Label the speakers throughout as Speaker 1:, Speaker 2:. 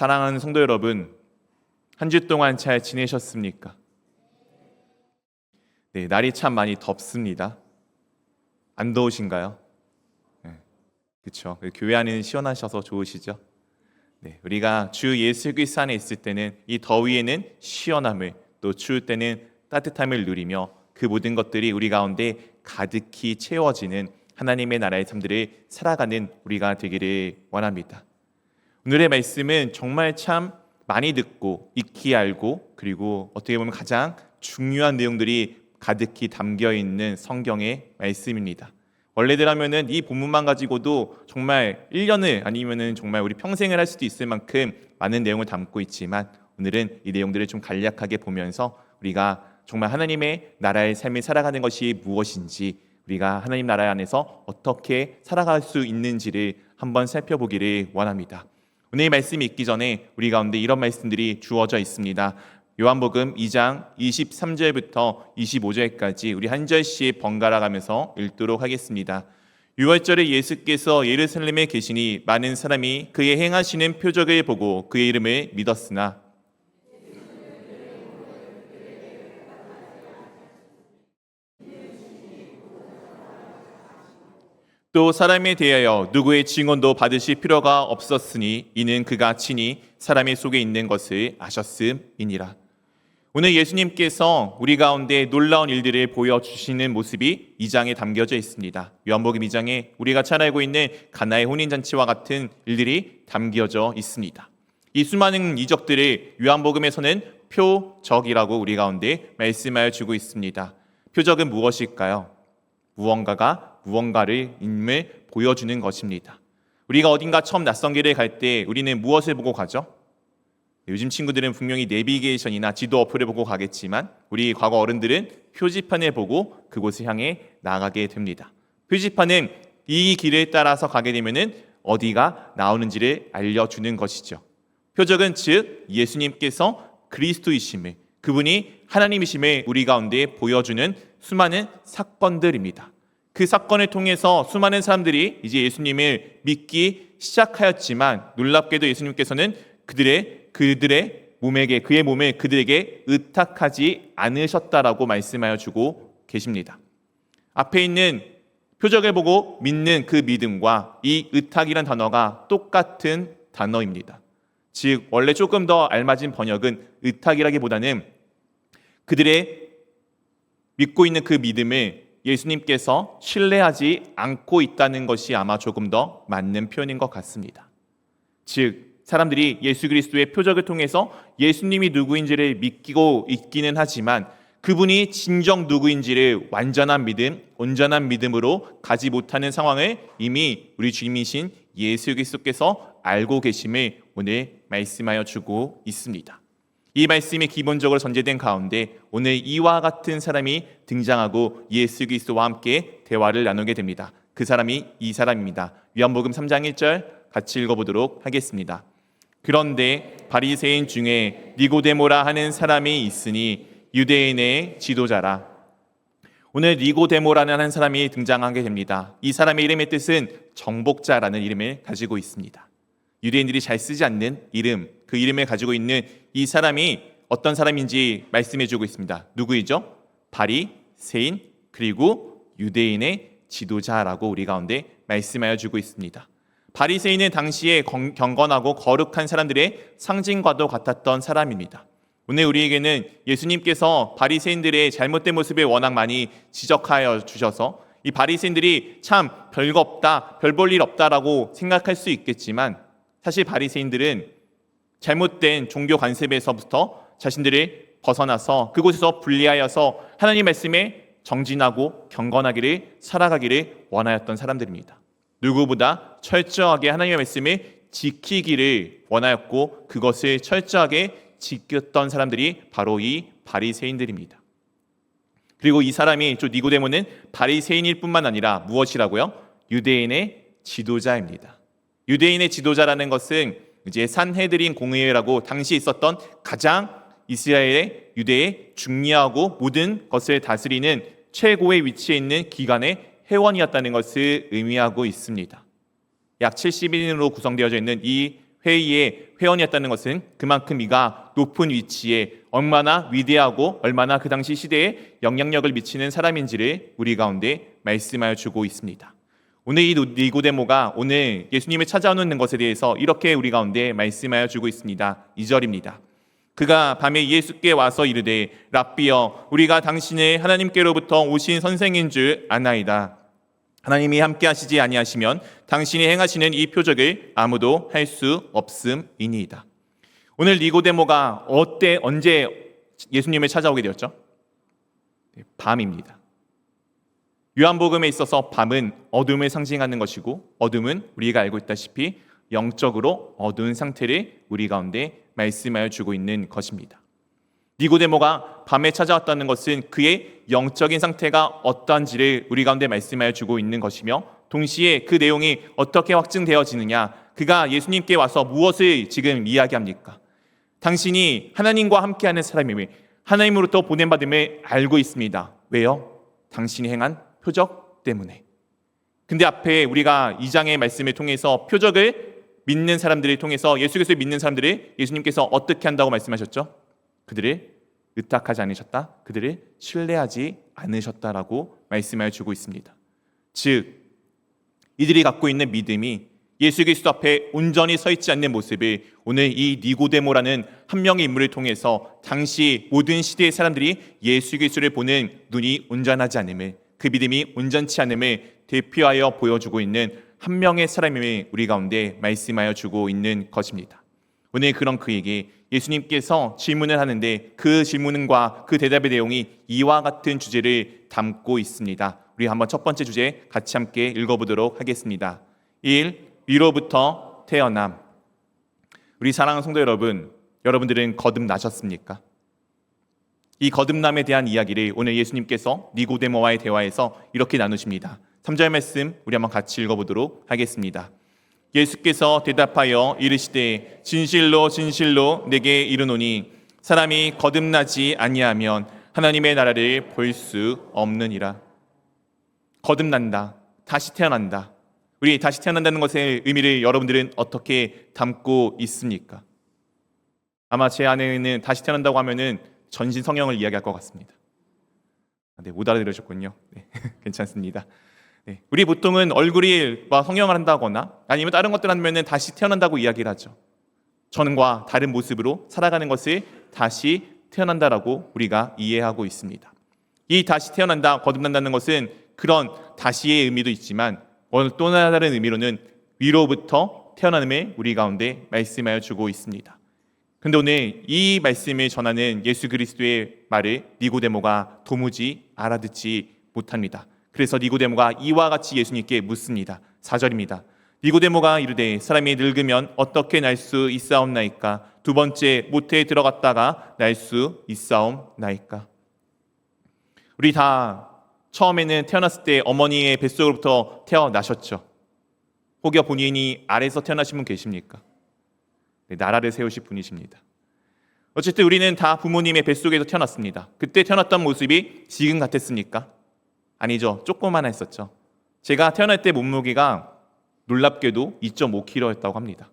Speaker 1: 사랑하는 성도 여러분, 한 주 동안 잘 지내셨습니까? 네, 날이 참 많이 덥습니다. 안 더우신가요? 네, 그렇죠. 교회 안에는 시원하셔서 좋으시죠? 네, 우리가 주 예수 그리스도 안에 있을 때는 이 더위에는 시원함을, 또 추울 때는 따뜻함을 누리며 그 모든 것들이 우리 가운데 가득히 채워지는 하나님의 나라의 삶들을 살아가는 우리가 되기를 원합니다. 오늘의 말씀은 정말 참 많이 듣고 익히 알고, 그리고 어떻게 보면 가장 중요한 내용들이 가득히 담겨 있는 성경의 말씀입니다. 원래대로라면은 이 본문만 가지고도 정말 1년을 아니면은 정말 우리 평생을 할 수도 있을 만큼 많은 내용을 담고 있지만, 오늘은 이 내용들을 좀 간략하게 보면서 우리가 정말 하나님의 나라의 삶을 살아가는 것이 무엇인지, 우리가 하나님 나라 안에서 어떻게 살아갈 수 있는지를 한번 살펴보기를 원합니다. 오늘 이 말씀이 있기 전에 우리 가운데 이런 말씀들이 주어져 있습니다. 요한복음 2장 23절부터 25절까지 우리 한 절씩 번갈아 가면서 읽도록 하겠습니다. 유월절에 예수께서 예루살렘에 계시니 많은 사람이 그의 행하시는 표적을 보고 그의 이름을 믿었으나 또 사람에 대하여 누구의 증언도 받으실 필요가 없었으니 이는 그가 친히 사람의 속에 있는 것을 아셨음이니라. 오늘 예수님께서 우리 가운데 놀라운 일들을 보여주시는 모습이 2장에 담겨져 있습니다. 요한복음 2장에 우리가 잘 알고 있는 가나의 혼인잔치와 같은 일들이 담겨져 있습니다. 이 수많은 이적들을 요한복음에서는 표적이라고 우리 가운데 말씀하여 주고 있습니다. 표적은 무엇일까요? 무언가가 무언가를 임을 보여주는 것입니다. 우리가 어딘가 처음 낯선 길을 갈 때 우리는 무엇을 보고 가죠? 요즘 친구들은 분명히 내비게이션이나 지도 어플을 보고 가겠지만, 우리 과거 어른들은 표지판을 보고 그곳을 향해 나가게 됩니다. 표지판은 이 길을 따라서 가게 되면은 어디가 나오는지를 알려주는 것이죠. 표적은 즉 예수님께서 그리스도이심을, 그분이 하나님이심을 우리 가운데 보여주는 수많은 사건들입니다. 그 사건을 통해서 수많은 사람들이 이제 예수님을 믿기 시작하였지만, 놀랍게도 예수님께서는 그들의 몸에게, 그의 몸을 그들에게 의탁하지 않으셨다라고 말씀하여 주고 계십니다. 앞에 있는 표적을 보고 믿는 그 믿음과 이 의탁이란 단어가 똑같은 단어입니다. 즉 원래 조금 더 알맞은 번역은 의탁이라기보다는 그들의 믿고 있는 그 믿음을 예수님께서 신뢰하지 않고 있다는 것이 아마 조금 더 맞는 표현인 것 같습니다. 즉 사람들이 예수 그리스도의 표적을 통해서 예수님이 누구인지를 믿고 있기는 하지만 그분이 진정 누구인지를 완전한 믿음, 온전한 믿음으로 가지 못하는 상황을 이미 우리 주님이신 예수 그리스도께서 알고 계심을 오늘 말씀하여 주고 있습니다. 이 말씀이 기본적으로 전제된 가운데 오늘 이와 같은 사람이 등장하고 예수 그리스도와 함께 대화를 나누게 됩니다. 그 사람이 이 사람입니다. 요한복음 3장 1절 같이 읽어보도록 하겠습니다. 그런데 바리새인 중에 니고데모라 하는 사람이 있으니 유대인의 지도자라. 오늘 니고데모라는 한 사람이 등장하게 됩니다. 이 사람의 이름의 뜻은 정복자라는 이름을 가지고 있습니다. 유대인들이 잘 쓰지 않는 이름, 그 이름을 가지고 있는 이 사람이 어떤 사람인지 말씀해주고 있습니다. 누구이죠? 바리새인 그리고 유대인의 지도자라고 우리 가운데 말씀하여 주고 있습니다. 바리새인은 당시에 경건하고 거룩한 사람들의 상징과도 같았던 사람입니다. 오늘 우리에게는 예수님께서 바리새인들의 잘못된 모습을 워낙 많이 지적하여 주셔서 이 바리새인들이 참 별거 없다, 별 볼 일 없다라고 생각할 수 있겠지만, 사실 바리새인들은 잘못된 종교 관습에서부터 자신들을 벗어나서 그곳에서 분리하여서 하나님 말씀에 정진하고 경건하기를 살아가기를 원하였던 사람들입니다. 누구보다 철저하게 하나님의 말씀을 지키기를 원하였고 그것을 철저하게 지켰던 사람들이 바로 이 바리새인들입니다. 그리고 이 사람이 니고데모는 바리새인일 뿐만 아니라 무엇이라고요? 유대인의 지도자입니다. 유대인의 지도자라는 것은 이제 산헤드린 공의회라고 당시 있었던 가장 이스라엘의 유대의 중요하고 모든 것을 다스리는 최고의 위치에 있는 기관의 회원이었다는 것을 의미하고 있습니다. 약 70인으로 구성되어져 있는 이 회의의 회원이었다는 것은 그만큼 이가 높은 위치에 얼마나 위대하고 얼마나 그 당시 시대에 영향력을 미치는 사람인지를 우리 가운데 말씀하여 주고 있습니다. 오늘 이 니고데모가 오늘 예수님을 찾아오는 것에 대해서 이렇게 우리 가운데 말씀하여 주고 있습니다. 2절입니다. 그가 밤에 예수께 와서 이르되 랍비여 우리가 당신을 하나님께로부터 오신 선생인 줄 아나이다. 하나님이 함께 하시지 아니하시면 당신이 행하시는 이 표적을 아무도 할 수 없음이니이다. 오늘 니고데모가 언제 예수님을 찾아오게 되었죠? 밤입니다. 요한복음에 있어서 밤은 어둠을 상징하는 것이고 어둠은 우리가 알고 있다시피 영적으로 어두운 상태를 우리 가운데 말씀하여 주고 있는 것입니다. 니고데모가 밤에 찾아왔다는 것은 그의 영적인 상태가 어떠한지를 우리 가운데 말씀하여 주고 있는 것이며 동시에 그 내용이 어떻게 확증되어지느냐, 그가 예수님께 와서 무엇을 지금 이야기합니까? 당신이 하나님과 함께하는 사람임을, 하나님으로부터 보냄받음을 알고 있습니다. 왜요? 당신이 행한 표적 때문에. 근데 앞에 우리가 2장의 말씀을 통해서 표적을 믿는 사람들을 통해서 예수 그리스도를 믿는 사람들을 예수님께서 어떻게 한다고 말씀하셨죠? 그들을 의탁하지 않으셨다. 그들을 신뢰하지 않으셨다라고 말씀하여 주고 있습니다. 즉 이들이 갖고 있는 믿음이 예수 그리스도 앞에 온전히 서 있지 않는 모습을 오늘 이 니고데모라는 한 명의 인물을 통해서 당시 모든 시대의 사람들이 예수 그리스도를 보는 눈이 온전하지 않음을, 그 믿음이 온전치 않음을 대표하여 보여주고 있는 한 명의 사람임을 우리 가운데 말씀하여 주고 있는 것입니다. 오늘 그런 그에게 예수님께서 질문을 하는데 그 질문과 그 대답의 내용이 이와 같은 주제를 담고 있습니다. 우리 한번 첫 번째 주제 같이 함께 읽어보도록 하겠습니다. 1. 위로부터 태어남. 우리 사랑하는 성도 여러분, 여러분들은 거듭나셨습니까? 이 거듭남에 대한 이야기를 오늘 예수님께서 니고데모와의 대화에서 이렇게 나누십니다. 3절 말씀 우리 한번 같이 읽어보도록 하겠습니다. 예수께서 대답하여 이르시되 진실로 진실로 내게 이르노니 사람이 거듭나지 아니하면 하나님의 나라를 볼 수 없느니라. 거듭난다, 다시 태어난다. 우리 다시 태어난다는 것의 의미를 여러분들은 어떻게 담고 있습니까? 아마 제 안에는 다시 태어난다고 하면은 전신 성령을 이야기할 것 같습니다. 네, 못 알아들으셨군요. 네, 괜찮습니다. 네, 우리 보통은 얼굴이 성령을 한다거나 아니면 다른 것들 하면은 다시 태어난다고 이야기를 하죠. 전과 다른 모습으로 살아가는 것을 다시 태어난다라고 우리가 이해하고 있습니다. 이 다시 태어난다, 거듭난다는 것은 그런 다시의 의미도 있지만 또 다른 의미로는 위로부터 태어남을 우리 가운데 말씀하여 주고 있습니다. 그런데 오늘 이 말씀을 전하는 예수 그리스도의 말을 니고데모가 도무지 알아듣지 못합니다. 그래서 니고데모가 이와 같이 예수님께 묻습니다. 4절입니다. 니고데모가 이르되 사람이 늙으면 어떻게 날 수 있사옵나이까? 두 번째 모태에 들어갔다가 날 수 있사옵나이까? 우리 다 처음에는 태어났을 때 어머니의 뱃속으로부터 태어나셨죠. 혹여 본인이 아래에서 태어나신 분 계십니까? 네, 나라를 세우실 분이십니다. 어쨌든 우리는 다 부모님의 뱃속에서 태어났습니다. 그때 태어났던 모습이 지금 같았습니까? 아니죠. 조그만 했었죠. 제가 태어날 때 몸무게가 놀랍게도 2.5kg였다고 합니다.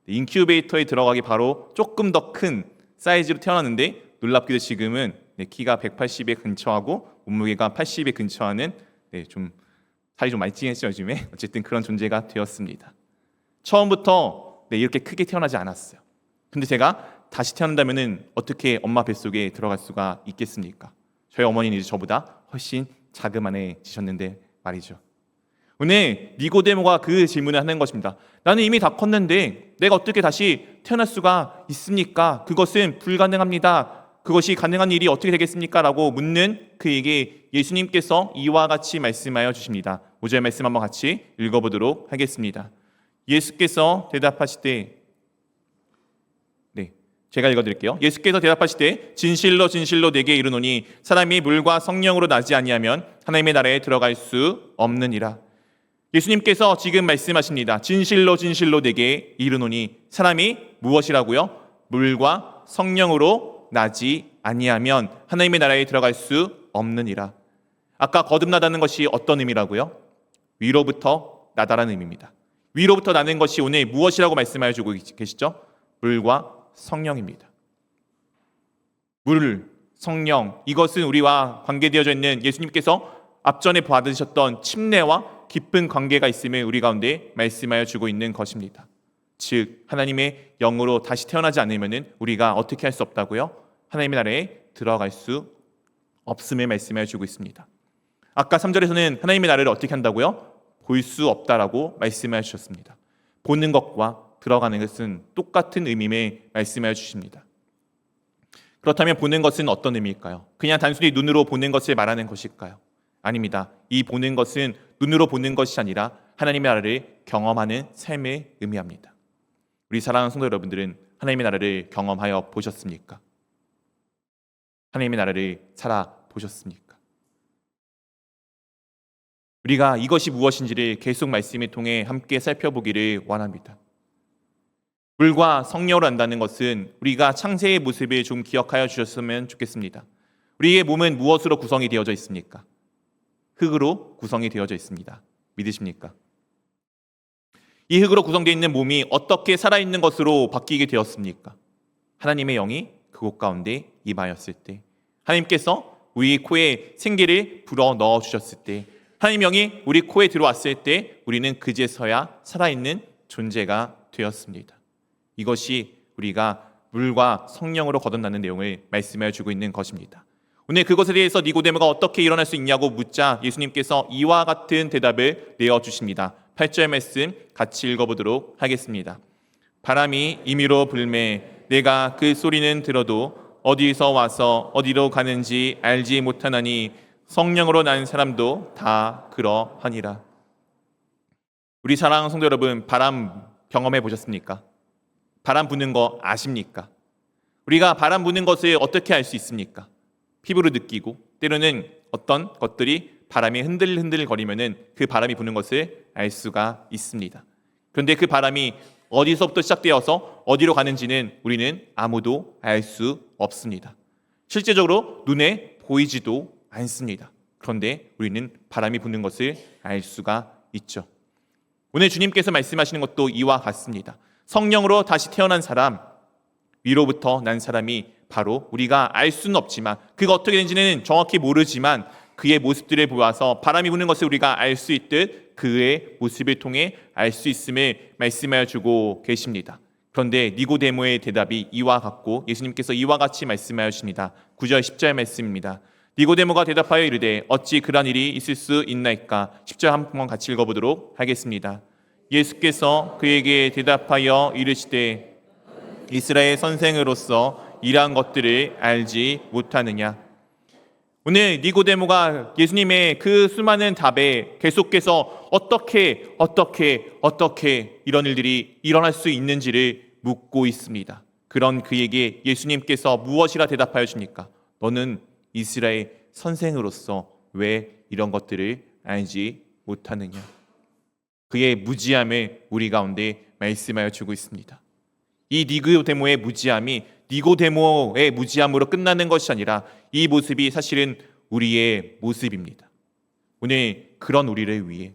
Speaker 1: 인큐베이터에 들어가기 바로 조금 더 큰 사이즈로 태어났는데 놀랍게도 지금은 키가 180에 근처하고 몸무게가 80에 근처하는 좀 살이 좀 많이 찌겠죠 요즘에. 어쨌든 그런 존재가 되었습니다. 처음부터 이렇게 크게 태어나지 않았어요. 근데 제가 다시 태어난다면은 어떻게 엄마 뱃속에 들어갈 수가 있겠습니까? 저희 어머니는 이제 저보다 훨씬 자그만해지셨는데 말이죠. 오늘 니고데모가 그 질문을 하는 것입니다. 나는 이미 다 컸는데 내가 어떻게 다시 태어날 수가 있습니까? 그것은 불가능합니다. 그것이 가능한 일이 어떻게 되겠습니까? 라고 묻는 그에게 예수님께서 이와 같이 말씀하여 주십니다. 5절 말씀 한번 같이 읽어보도록 하겠습니다. 예수께서 대답하시되, 제가 읽어드릴게요. 예수께서 대답하시되 진실로 진실로 내게 이르노니 사람이 물과 성령으로 나지 아니하면 하나님의 나라에 들어갈 수 없느니라. 예수님께서 지금 말씀하십니다. 진실로 진실로 내게 이르노니 사람이 무엇이라고요? 물과 성령으로 나지 아니하면 하나님의 나라에 들어갈 수 없느니라. 아까 거듭나다는 것이 어떤 의미라고요? 위로부터 나다라는 의미입니다. 위로부터 나는 것이 오늘 무엇이라고 말씀하여 주고 계시죠? 물과 성령입니다. 물, 성령, 이것은 우리와 관계되어져 있는 예수님께서 앞전에 받으셨던 침례와 깊은 관계가 있음을 우리 가운데 말씀하여 주고 있는 것입니다. 즉 하나님의 영으로 다시 태어나지 않으면 우리가 어떻게 할 수 없다고요? 하나님의 나라에 들어갈 수 없음을 말씀하여 주고 있습니다. 아까 3절에서는 하나님의 나라를 어떻게 한다고요? 볼 수 없다라고 말씀하여 주셨습니다. 보는 것과 들어가는 것은 똑같은 의미를 말씀하여 주십니다. 그렇다면 보는 것은 어떤 의미일까요? 그냥 단순히 눈으로 보는 것을 말하는 것일까요? 아닙니다. 이 보는 것은 눈으로 보는 것이 아니라 하나님의 나라를 경험하는 삶을 의미합니다. 우리 사랑하는 성도 여러분들은 하나님의 나라를 경험하여 보셨습니까? 하나님의 나라를 살아보셨습니까? 우리가 이것이 무엇인지를 계속 말씀을 통해 함께 살펴보기를 원합니다. 물과 성령으로 한다는 것은 우리가 창세의 모습을 좀 기억하여 주셨으면 좋겠습니다. 우리의 몸은 무엇으로 구성이 되어져 있습니까? 흙으로 구성이 되어져 있습니다. 믿으십니까? 이 흙으로 구성되어 있는 몸이 어떻게 살아있는 것으로 바뀌게 되었습니까? 하나님의 영이 그곳 가운데 임하였을 때, 하나님께서 우리 코에 생기를 불어 넣어 주셨을 때, 하나님의 영이 우리 코에 들어왔을 때 우리는 그제서야 살아있는 존재가 되었습니다. 이것이 우리가 물과 성령으로 거듭나는 내용을 말씀해 주고 있는 것입니다. 오늘 그것에 대해서 니고데모가 어떻게 일어날 수 있냐고 묻자 예수님께서 이와 같은 대답을 내어주십니다. 8절 말씀 같이 읽어보도록 하겠습니다. 바람이 임의로 불매 내가 그 소리는 들어도 어디서 와서 어디로 가는지 알지 못하나니 성령으로 난 사람도 다 그러하니라. 우리 사랑하는 성도 여러분, 바람 경험해 보셨습니까? 바람 부는 거 아십니까? 우리가 바람 부는 것을 어떻게 알 수 있습니까? 피부로 느끼고 때로는 어떤 것들이 바람이 흔들흔들 거리면은 그 바람이 부는 것을 알 수가 있습니다. 그런데 그 바람이 어디서부터 시작되어서 어디로 가는지는 우리는 아무도 알 수 없습니다. 실제적으로 눈에 보이지도 않습니다. 그런데 우리는 바람이 부는 것을 알 수가 있죠. 오늘 주님께서 말씀하시는 것도 이와 같습니다. 성령으로 다시 태어난 사람, 위로부터 난 사람이 바로 우리가 알 수는 없지만 그가 어떻게 되는지는 정확히 모르지만 그의 모습들을 보아서 바람이 부는 것을 우리가 알 수 있듯 그의 모습을 통해 알 수 있음을 말씀하여 주고 계십니다. 그런데 니고데모의 대답이 이와 같고 예수님께서 이와 같이 말씀하여 주십니다. 9절 10절 말씀입니다. 니고데모가 대답하여 이르되 어찌 그런 일이 있을 수 있나이까? 10절 한번 같이 읽어보도록 하겠습니다. 예수께서 그에게 대답하여 이르시되 이스라엘 선생으로서 이러한 것들을 알지 못하느냐? 오늘 니고데모가 예수님의 그 수많은 답에 계속해서 어떻게 이런 일들이 일어날 수 있는지를 묻고 있습니다. 그런 그에게 예수님께서 무엇이라 대답하여 주십니까? 너는 이스라엘 선생으로서 왜 이런 것들을 알지 못하느냐? 그의 무지함을 우리 가운데 말씀하여 주고 있습니다. 이 니고데모의 무지함이 니고데모의 무지함으로 끝나는 것이 아니라 이 모습이 사실은 우리의 모습입니다. 오늘 그런 우리를 위해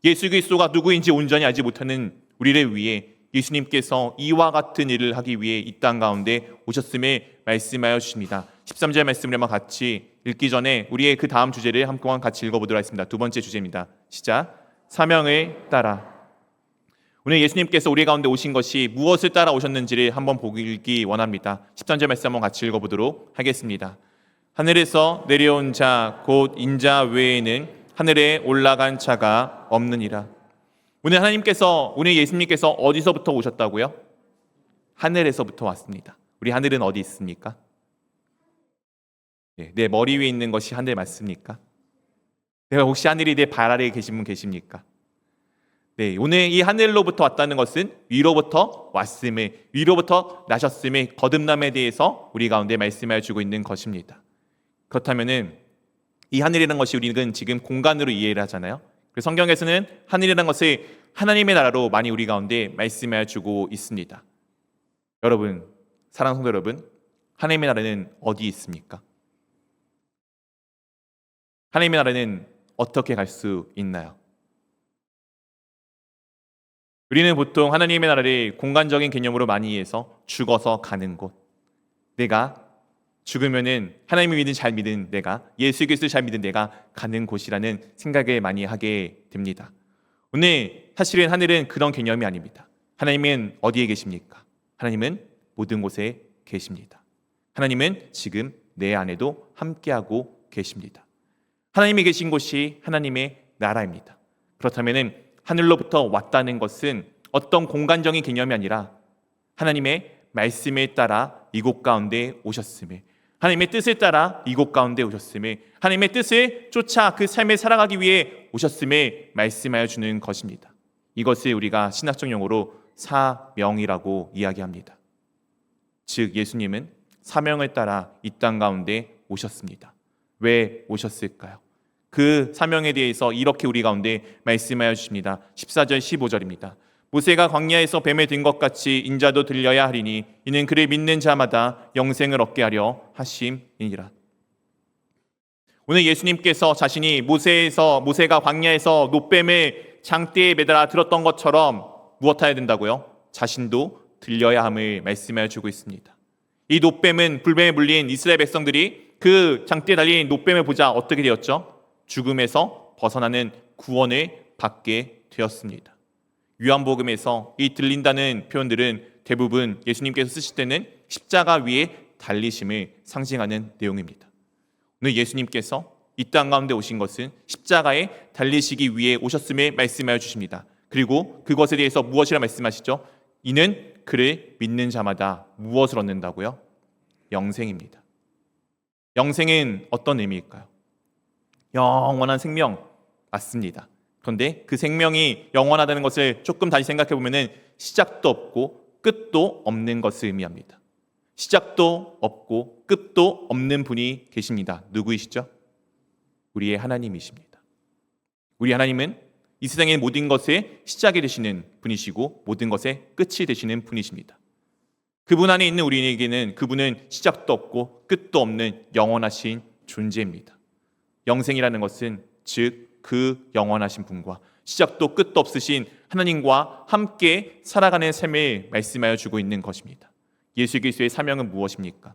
Speaker 1: 예수 그리스도가 누구인지 온전히 알지 못하는 우리를 위해 예수님께서 이와 같은 일을 하기 위해 이 땅 가운데 오셨음을 말씀하여 주십니다. 13절 말씀을 한번 같이 읽기 전에 우리의 그 다음 주제를 한번 같이 읽어보도록 하겠습니다. 두 번째 주제입니다. 시작. 사명을 따라. 오늘 예수님께서 우리 가운데 오신 것이 무엇을 따라 오셨는지를 한번 보기 원합니다. 13절 말씀 한번 같이 읽어보도록 하겠습니다. 하늘에서 내려온 자 곧 인자 외에는 하늘에 올라간 자가 없느니라. 오늘 예수님께서 어디서부터 오셨다고요? 하늘에서부터 왔습니다. 우리 하늘은 어디 있습니까? 내 머리 위에 있는 것이 하늘 맞습니까? 내가 혹시 하늘이 내 발 아래에 계신 분 계십니까? 네, 오늘 이 하늘로부터 왔다는 것은 위로부터 왔음을, 위로부터 나셨음을, 거듭남에 대해서 우리 가운데 말씀하여 주고 있는 것입니다. 그렇다면은 이 하늘이라는 것이 우리는 지금 공간으로 이해를 하잖아요. 그래서 성경에서는 하늘이라는 것을 하나님의 나라로 많이 우리 가운데 말씀하여 주고 있습니다. 여러분, 사랑하는 성도 여러분, 하나님의 나라는 어디 있습니까? 하나님의 나라는 어떻게 갈 수 있나요? 우리는 보통 하나님의 나라를 공간적인 개념으로 많이 이해해서 죽어서 가는 곳, 내가 죽으면은 하나님을 잘 믿은 내가, 예수 그리스도를 잘 믿은 내가 가는 곳이라는 생각을 많이 하게 됩니다. 오늘 사실은 하늘은 그런 개념이 아닙니다. 하나님은 어디에 계십니까? 하나님은 모든 곳에 계십니다. 하나님은 지금 내 안에도 함께하고 계십니다. 하나님이 계신 곳이 하나님의 나라입니다. 그렇다면 하늘로부터 왔다는 것은 어떤 공간적인 개념이 아니라 하나님의 말씀에 따라 이곳 가운데 오셨음에, 하나님의 뜻을 따라 이곳 가운데 오셨음에, 하나님의 뜻을 쫓아 그 삶을 살아가기 위해 오셨음에 말씀하여 주는 것입니다. 이것을 우리가 신학적 용어로 사명이라고 이야기합니다. 즉 예수님은 사명을 따라 이 땅 가운데 오셨습니다. 왜 오셨을까요? 그 사명에 대해서 이렇게 우리 가운데 말씀하여 주십니다. 14절 15절입니다. 모세가 광야에서 뱀에 든 것 같이 인자도 들려야 하리니 이는 그를 믿는 자마다 영생을 얻게 하려 하심이니라. 오늘 예수님께서 자신이 모세가 광야에서 놋뱀을 장대에 매달아 들었던 것처럼 무엇해야 된다고요? 자신도 들려야 함을 말씀하여 주고 있습니다. 이 놋뱀은 불뱀에 물린 이스라엘 백성들이 그 장대에 달린 놋뱀을 보자 어떻게 되었죠? 죽음에서 벗어나는 구원을 받게 되었습니다. 요한복음에서 이 들린다는 표현들은 대부분 예수님께서 쓰실 때는 십자가 위에 달리심을 상징하는 내용입니다. 오늘 예수님께서 이 땅 가운데 오신 것은 십자가에 달리시기 위해 오셨음을 말씀하여 주십니다. 그리고 그것에 대해서 무엇이라 말씀하시죠? 이는 그를 믿는 자마다 무엇을 얻는다고요? 영생입니다. 영생은 어떤 의미일까요? 영원한 생명 맞습니다. 그런데 그 생명이 영원하다는 것을 조금 다시 생각해 보면은 시작도 없고 끝도 없는 것을 의미합니다. 시작도 없고 끝도 없는 분이 계십니다. 누구이시죠? 우리의 하나님이십니다. 우리 하나님은 이 세상의 모든 것의 시작이 되시는 분이시고 모든 것의 끝이 되시는 분이십니다. 그분 안에 있는 우리에게는 그분은 시작도 없고 끝도 없는 영원하신 존재입니다. 영생이라는 것은 즉 그 영원하신 분과 시작도 끝도 없으신 하나님과 함께 살아가는 삶을 말씀하여 주고 있는 것입니다. 예수 그리스도의 사명은 무엇입니까?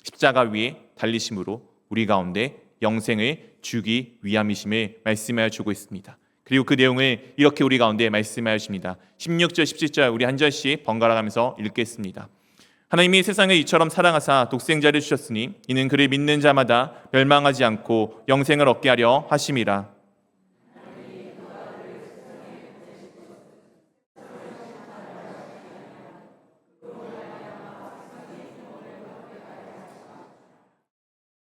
Speaker 1: 십자가 위에 달리심으로 우리 가운데 영생을 주기 위함이심을 말씀하여 주고 있습니다. 그리고 그 내용을 이렇게 우리 가운데 말씀하여 주십니다. 16절 17절 우리 한 절씩 번갈아 가면서 읽겠습니다. 하나님이 세상을 이처럼 사랑하사 독생자를 주셨으니 이는 그를 믿는 자마다 멸망하지 않고 영생을 얻게 하려 하심이라.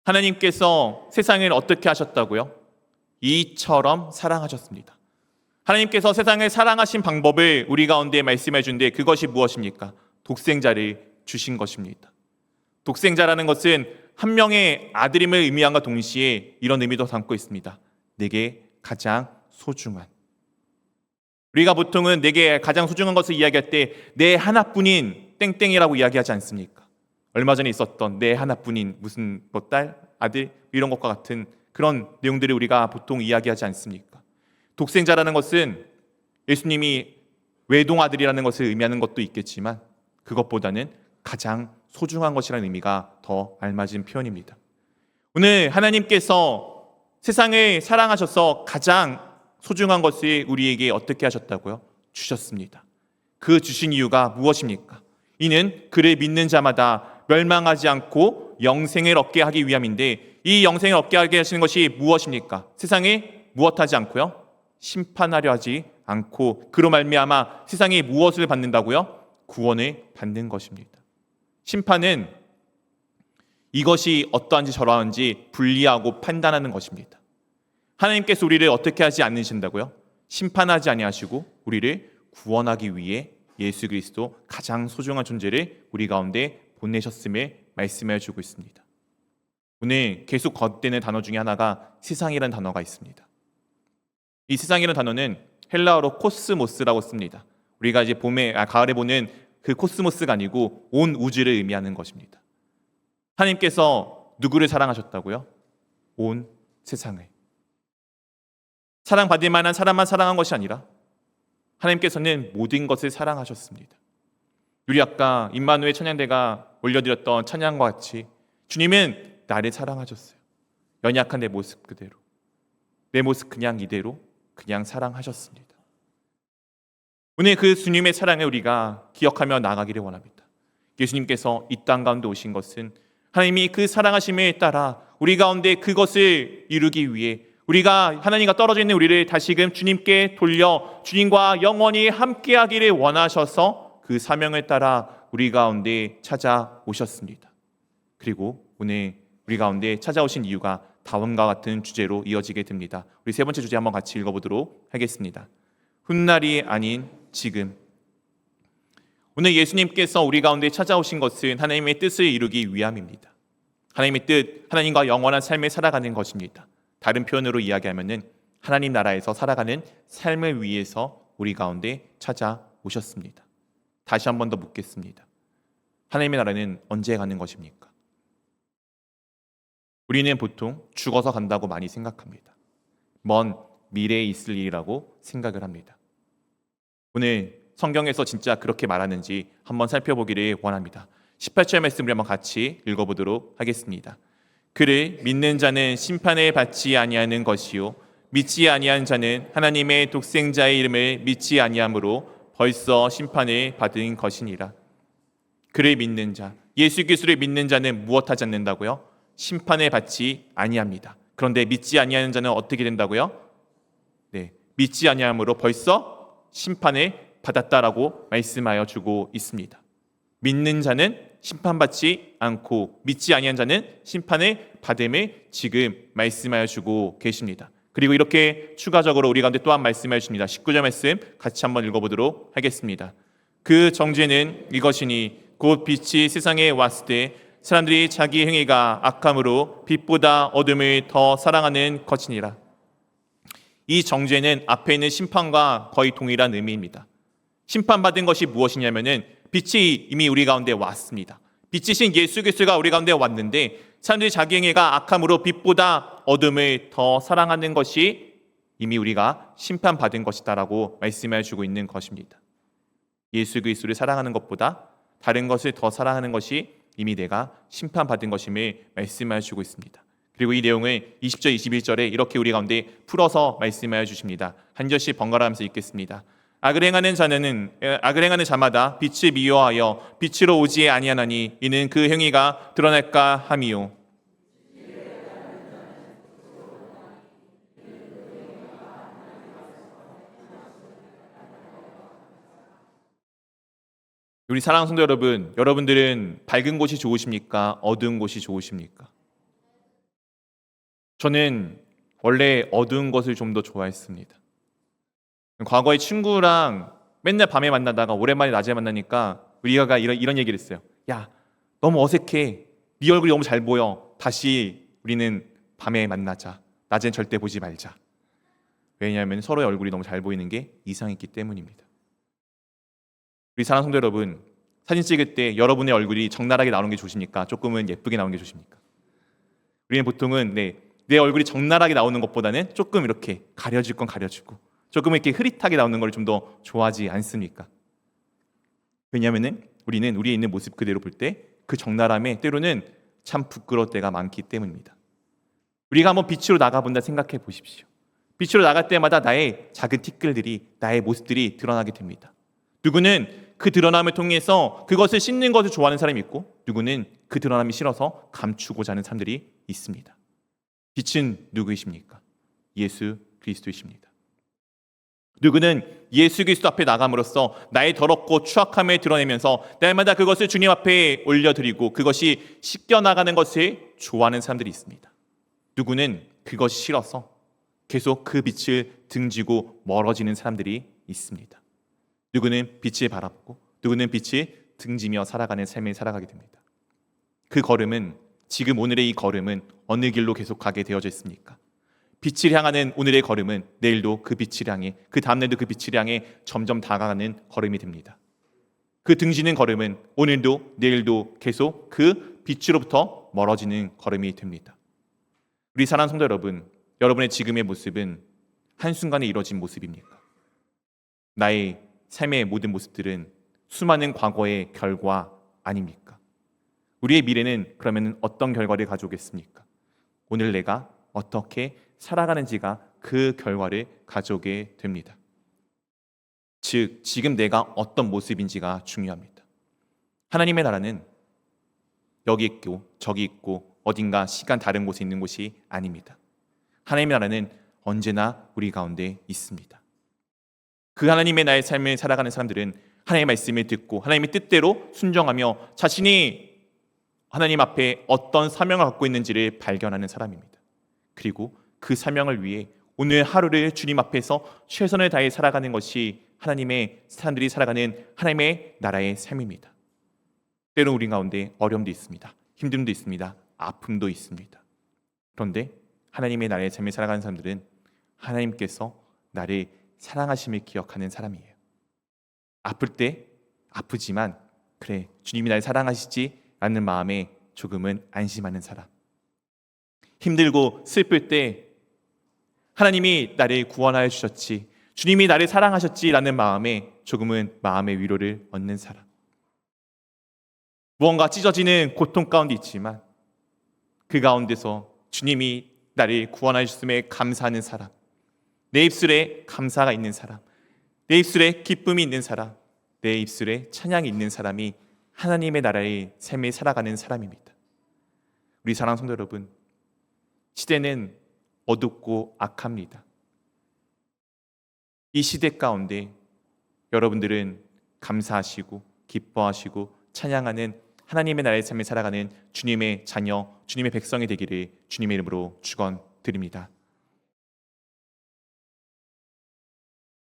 Speaker 1: 하나님께서 세상을 어떻게 하셨다고요? 이처럼 사랑하셨습니다. 하나님께서 세상을 사랑하신 방법을 우리 가운데 말씀해 준데 그것이 무엇입니까? 독생자를 주신 것입니다. 독생자라는 것은 한 명의 아들임을 의미함과 동시에 이런 의미도 담고 있습니다. 내게 가장 소중한. 우리가 보통은 내게 가장 소중한 것을 이야기할 때 내 하나뿐인 땡땡이라고 이야기하지 않습니까? 얼마 전에 있었던 내 하나뿐인 무슨 딸, 아들 이런 것과 같은 그런 내용들을 우리가 보통 이야기하지 않습니까? 독생자라는 것은 예수님이 외동아들이라는 것을 의미하는 것도 있겠지만 그것보다는 가장 소중한 것이라는 의미가 더 알맞은 표현입니다. 오늘 하나님께서 세상을 사랑하셔서 가장 소중한 것을 우리에게 어떻게 하셨다고요? 주셨습니다. 그 주신 이유가 무엇입니까? 이는 그를 믿는 자마다 멸망하지 않고 영생을 얻게 하기 위함인데 이 영생을 얻게 하게 하시는 것이 무엇입니까? 세상에 무엇하지 않고요? 심판하려 하지 않고 그로 말미암아 세상이 무엇을 받는다고요? 구원을 받는 것입니다. 심판은 이것이 어떠한지 저러한지 분리하고 판단하는 것입니다. 하나님께서 우리를 어떻게 하지 않으신다고요? 심판하지 아니하시고 우리를 구원하기 위해 예수 그리스도 가장 소중한 존재를 우리 가운데 보내셨음에 말씀해 주고 있습니다. 오늘 계속 덧대는 단어 중에 하나가 세상이라는 단어가 있습니다. 이 세상이라는 단어는 헬라어로 코스모스라고 씁니다. 우리가 이제 가을에 보는 그 코스모스가 아니고 온 우주를 의미하는 것입니다. 하나님께서 누구를 사랑하셨다고요? 온 세상을. 사랑받을 만한 사람만 사랑한 것이 아니라 하나님께서는 모든 것을 사랑하셨습니다. 우리 아까 임마누엘 찬양대가 올려드렸던 찬양과 같이 주님은 나를 사랑하셨어요. 연약한 내 모습 그대로, 내 모습 그냥 이대로 그냥 사랑하셨습니다. 오늘 그 주님의 사랑을 우리가 기억하며 나가기를 원합니다. 예수님께서 이 땅 가운데 오신 것은 하나님이 그 사랑하심에 따라 우리 가운데 그것을 이루기 위해 우리가 하나님과 떨어져 있는 우리를 다시금 주님께 돌려 주님과 영원히 함께하기를 원하셔서 그 사명을 따라 우리 가운데 찾아오셨습니다. 그리고 오늘 우리 가운데 찾아오신 이유가 다음과 같은 주제로 이어지게 됩니다. 우리 세 번째 주제 한번 같이 읽어보도록 하겠습니다. 훗날이 아닌 지금. 오늘 예수님께서 우리 가운데 찾아오신 것은 하나님의 뜻을 이루기 위함입니다. 하나님의 뜻, 하나님과 영원한 삶을 살아가는 것입니다. 다른 표현으로 이야기하면은 하나님 나라에서 살아가는 삶을 위해서 우리 가운데 찾아오셨습니다. 다시 한 번 더 묻겠습니다. 하나님의 나라는 언제 가는 것입니까? 우리는 보통 죽어서 간다고 많이 생각합니다. 먼 미래에 있을 일이라고 생각을 합니다. 오늘 성경에서 진짜 그렇게 말하는지 한번 살펴보기를 원합니다. 18절 말씀을 한번 같이 읽어보도록 하겠습니다. 그를 믿는 자는 심판을 받지 아니하는 것이요 믿지 아니한 자는 하나님의 독생자의 이름을 믿지 아니함으로 벌써 심판을 받은 것이니라. 그를 믿는 자, 예수 그리스도를 믿는 자는 무엇하지 않는다고요? 심판을 받지 아니합니다. 그런데 믿지 아니하는 자는 어떻게 된다고요? 네, 믿지 아니함으로 벌써 심판을 받았다라고 말씀하여 주고 있습니다. 믿는 자는 심판받지 않고 믿지 아니한 자는 심판을 받음을 지금 말씀하여 주고 계십니다. 그리고 이렇게 추가적으로 우리 가운데 또한 말씀하여 주십니다. 19절 말씀 같이 한번 읽어보도록 하겠습니다. 그 정죄는 이것이니 곧 빛이 세상에 왔을 때 사람들이 자기 행위가 악함으로 빛보다 어둠을 더 사랑하는 것이니라. 이 정죄는 앞에 있는 심판과 거의 동일한 의미입니다. 심판받은 것이 무엇이냐면은 빛이 이미 우리 가운데 왔습니다. 빛이신 예수 그리스도가 우리 가운데 왔는데 사람들이 자기 행위가 악함으로 빛보다 어둠을 더 사랑하는 것이 이미 우리가 심판받은 것이다라고 말씀해 주고 있는 것입니다. 예수 그리스도를 사랑하는 것보다 다른 것을 더 사랑하는 것이 이미 내가 심판받은 것임을 말씀해 주고 있습니다. 그리고 이 내용을 20절, 21절에 이렇게 우리 가운데 풀어서 말씀해 주십니다. 한 절씩 번갈아 하면서 읽겠습니다. 악을 행하는 자마다 빛을 미워하여 빛으로 오지 아니하나니 이는 그 행위가 드러날까 함이요. 우리 사랑하는 성도 여러분, 여러분들은 밝은 곳이 좋으십니까? 어두운 곳이 좋으십니까? 저는 원래 어두운 것을 좀 더 좋아했습니다. 과거에 친구랑 맨날 밤에 만나다가 오랜만에 낮에 만나니까 우리가 이런 얘기를 했어요. 야, 너무 어색해. 네 얼굴이 너무 잘 보여. 다시 우리는 밤에 만나자. 낮엔 절대 보지 말자. 왜냐하면 서로의 얼굴이 너무 잘 보이는 게 이상했기 때문입니다. 우리 사랑하는 성도 여러분, 사진 찍을 때 여러분의 얼굴이 적나라하게 나오는 게 좋으십니까? 조금은 예쁘게 나오는 게 좋으십니까? 우리는 보통은 내 얼굴이 적나라하게 나오는 것보다는 조금 이렇게 가려질 건 가려주고 조금 이렇게 흐릿하게 나오는 걸 좀 더 좋아하지 않습니까? 왜냐하면 우리는 우리에 있는 모습 그대로 볼 때 그 적나라함에 때로는 참 부끄러울 때가 많기 때문입니다. 우리가 한번 빛으로 나가본다 생각해 보십시오. 빛으로 나갈 때마다 나의 작은 티끌들이, 나의 모습들이 드러나게 됩니다. 누구는 그 드러남을 통해서 그것을 씻는 것을 좋아하는 사람이 있고 누구는 그 드러남이 싫어서 감추고자 하는 사람들이 있습니다. 빛은 누구이십니까? 예수 그리스도이십니다. 누구는 예수 그리스도 앞에 나감으로써 나의 더럽고 추악함을 드러내면서 날마다 그것을 주님 앞에 올려드리고 그것이 씻겨나가는 것을 좋아하는 사람들이 있습니다. 누구는 그것이 싫어서 계속 그 빛을 등지고 멀어지는 사람들이 있습니다. 누구는 빛을 바라보고 누구는 빛을 등지며 살아가는 삶을 살아가게 됩니다. 그 걸음은 지금 오늘의 이 걸음은 어느 길로 계속 가게 되어져 있습니까? 빛을 향하는 오늘의 걸음은 내일도 그 빛을 향해, 그 다음날도 그 빛을 향해 점점 다가가는 걸음이 됩니다. 그 등지는 걸음은 오늘도 내일도 계속 그 빛으로부터 멀어지는 걸음이 됩니다. 우리 사랑하는 성도 여러분, 여러분의 지금의 모습은 한순간에 이루어진 모습입니까? 나의 삶의 모든 모습들은 수많은 과거의 결과 아닙니까? 우리의 미래는 그러면 어떤 결과를 가져오겠습니까? 오늘 내가 어떻게 살아가는지가 그 결과를 가져오게 됩니다. 즉, 지금 내가 어떤 모습인지가 중요합니다. 하나님의 나라는 여기 있고 저기 있고 어딘가 시간 다른 곳에 있는 곳이 아닙니다. 하나님의 나라는 언제나 우리 가운데 있습니다. 그 하나님의 나의 삶을 살아가는 사람들은 하나님의 말씀을 듣고 하나님의 뜻대로 순종하며 자신이 하나님 앞에 어떤 사명을 갖고 있는지를 발견하는 사람입니다. 그리고 그 사명을 위해 오늘 하루를 주님 앞에서 최선을 다해 살아가는 것이 하나님의 사람들이 살아가는 하나님의 나라의 삶입니다. 때로 우리 가운데 어려움도 있습니다. 힘듦도 있습니다. 아픔도 있습니다. 그런데 하나님의 나라의 삶을 살아가는 사람들은 하나님께서 나를 사랑하심을 기억하는 사람이에요. 아플 때 아프지만 그래, 주님이 나를 사랑하시지 라는 마음에 조금은 안심하는 사람. 힘들고 슬플 때 하나님이 나를 구원하여 주셨지, 주님이 나를 사랑하셨지라는 마음에 조금은 마음의 위로를 얻는 사람. 무언가 찢어지는 고통 가운데 있지만 그 가운데서 주님이 나를 구원하여 주심에 감사하는 사람, 내 입술에 감사가 있는 사람, 내 입술에 기쁨이 있는 사람, 내 입술에 찬양이 있는 사람이 하나님의 나라의 삶을 살아가는 사람입니다. 우리 사랑하는 성도 여러분, 시대는 어둡고 악합니다. 이 시대 가운데 여러분들은 감사하시고 기뻐하시고 찬양하는 하나님의 나라의 삶을 살아가는 주님의 자녀, 주님의 백성이 되기를 주님의 이름으로 축원드립니다.